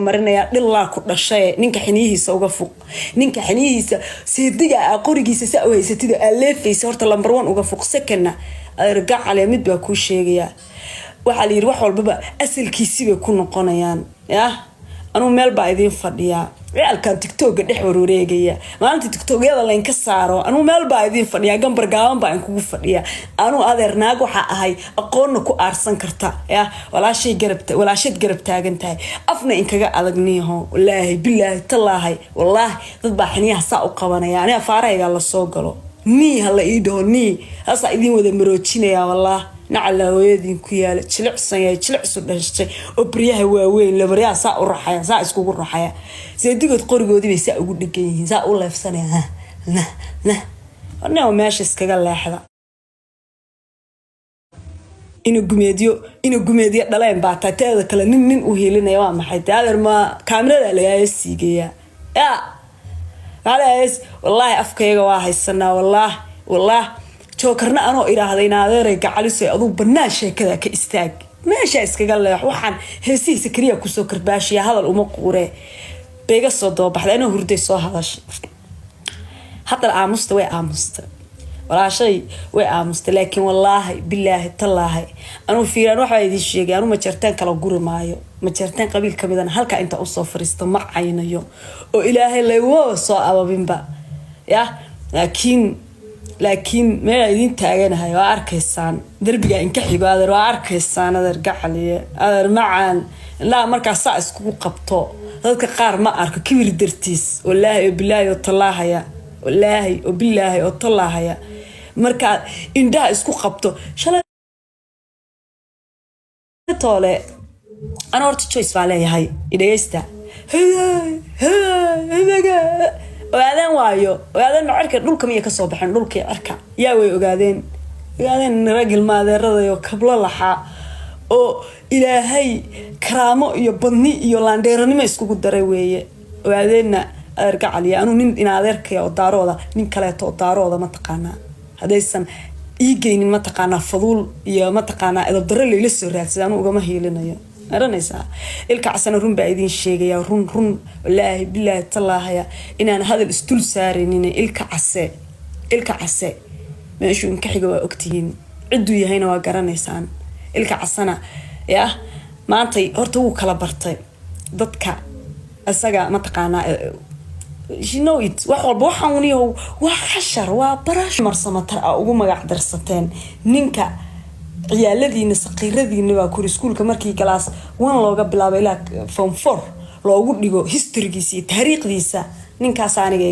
marinaya dhilaa ku dhashay ninka xiniyihiisa uga fuq ninka xiniyihiisa seediga qorigiisa saa u haysatida aleefaysa horta number 1 uga fuq second argac cali mid baa ku sheegaya waxa la yiri wax walba asalkiisi bay ku noqonayaan anu meel baa idin fadhiya ciyalkan TikTok dhex wareegaya maalinta TikTok-yada la inka saaro anu meel baa idin fadhiya gambar gaaban baa kugu fadhiya anu adeernaag waxa ahay aqoon ku aarsan karta walaashad garab taagan tahay afna in kaga adagniyo wallaahi billaahi tallaahi wallaahi dad baa xiniyaha saa u qabanaya aniga faarayga la soo galo ni hala ii dooni hasa idin wada maroojinaya wallaahi نعلى ويدين كيال تلع سدشتي oo briyaha waaweyn la bariyaa saa u raxaya saa isku raxaya seedigod qorigoodii bay saa ugu dhigan yihiin saa u leefsanaya anaa meesha iskaga leexda inuu gumeediyo dhaleen baa tateeda kale nin u heelinaya waa maxay taadeer ma kaamirada laga siigeeya walaas wallahi afkayga waa haysanaa wallahi jokarna anoo iraahday adeeray gacalisay aduu banaan sheekada ka istaag meesha iskaga leex waxaan heesiisa kaliya ku soo karbaashiya hadal uma quure beega soo doobaxday inuu hurday soo hadash hatta aamusta way aamusta walaashay way aamusta laakiin wallaahi billaahi tallaahi anuu fiiraan waxa idin sheegay anuu ma jartaan kala guri maayo ma jartaan qabiil kamidana halka inta u soo fariisto ma caynayo oo ilaahay leeyo soo ababinba laakiin meel idin taaganahay waa arkaysaan darbiga in ka xibaadar waa arkaysaan adeer gacaliye adeer macaan la markaas saa isku qabto dadka qaar ma arko kibir dartiis wallaahi billaahi tallaahaya wallaahi billaahi tallaahaya marka indhaha isku qabto shalay toole ana horta choice baa leeyahay idaysta ogaadeen macarka dhulka miya ka soo baxeen dhulkii arka yaa way ogaadeen ragil maadeerada iyo kablo laxa oo ilaahay karaamo iyo badni iyo laandheeranimo iskugu daray weeye ogaadeenna adeerka cali anu nin in adeerkay oo daarooda nin kale oo daarooda ma taqaana hadaysan iigeynin ma taqaana faduul iyo ma taqaana edab darro leeyla soo raadsan anu uga ma heelinayo aranaysa ilka casana run baa idin sheegaya run wallaahi billaahi tallaahi inaan hadal istul saareenin ilka case meeshu in ka xiga waa ogtihiin cidu yahayna waa garanaysaan ilka casana maanta horta uu kala bartay dadka asaga ma taqaana you know it wax walba waxaan uniyo waa xashar waa barash marsamatar ugu magac darsateen ninka ciyaaladiina saqiiradiina waa ku iskuulka markii class 1 looga bilaabay ilaa form 4 loogu dhigo historygiisa iyo taariikhdiisa ninkaas aniga